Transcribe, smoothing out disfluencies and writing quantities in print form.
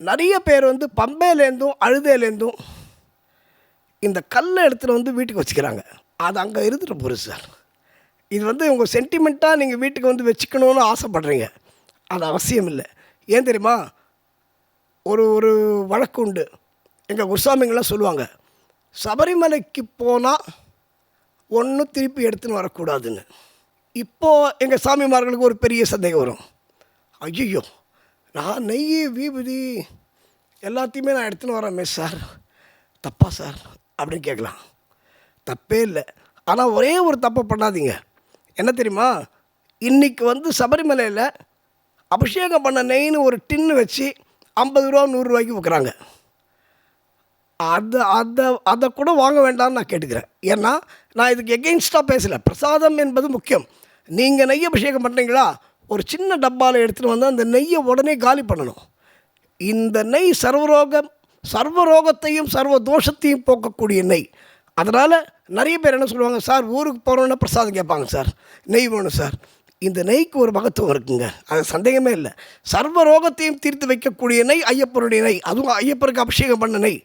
நிறைய பேர் வந்து பம்பையிலேருந்தும் அழுதையிலேருந்தும் இந்த கல்லை எடுத்துகிட்டு வந்து வீட்டுக்கு வச்சுக்கிறாங்க. அது அங்கே இருந்துட்டு போகுது சார். இது வந்து உங்கள் சென்டிமெண்ட்டாக நீங்கள் வீட்டுக்கு வந்து வச்சுக்கணுன்னு ஆசைப்படுறீங்க. அது அவசியம் இல்லை. ஏன் தெரியுமா? ஒரு ஒரு வழக்கு உண்டு. எங்கள் குருசாமிங்களாம் சொல்லுவாங்க, சபரிமலைக்கு போனால் ஒன்றும் திருப்பி எடுத்துன்னு வரக்கூடாதுன்னு. இப்போது எங்கள் சாமிமார்களுக்கு ஒரு பெரிய சந்தேகம் வரும். ஐயோ, நான் நெய் விபூதி எல்லாத்தையுமே நான் எடுத்துன்னு வரேன் சார், தப்பா சார் அப்படின்னு கேட்கலாம். தப்பே இல்லை. ஆனால் ஒரே ஒரு தப்பை பண்ணாதீங்க. என்ன தெரியுமா? இன்றைக்கி வந்து சபரிமலையில் அபிஷேகம் பண்ண நெய்ன்னு ஒரு டின்னு வச்சு 50 ரூபா 100 ரூபாய்க்கு விற்கிறாங்க. அதை கூட வாங்க வேண்டாம்னு நான் கேட்டுக்கிறேன். ஏன்னா நான் இதுக்கு எகெயின்ஸ்டாக பேசலை. பிரசாதம் என்பது முக்கியம். நீங்கள் நெய் அபிஷேகம் பண்ணுறீங்களா, ஒரு சின்ன டப்பாவில் எடுத்துகிட்டு வந்து அந்த நெய்யை உடனே காலி பண்ணணும். இந்த நெய் சர்வரோகத்தையும் சர்வ தோஷத்தையும் போக்கக்கூடிய நெய். அதனால் நிறைய பேர் என்ன சொல்லுவாங்க, சார் ஊருக்கு போகிறோன்னா பிரசாதம் கேட்பாங்க, சார் நெய் வேணும் சார். இந்த நெய்க்கு ஒரு மகத்துவம் இருக்குங்க, அது சந்தேகமே இல்லை. சர்வ ரோகத்தையும் தீர்த்து வைக்கக்கூடிய நெய் ஐயப்பனுடைய நெய். அதுவும் ஐயப்பருக்கு அபிஷேகம் பண்ண நெய்.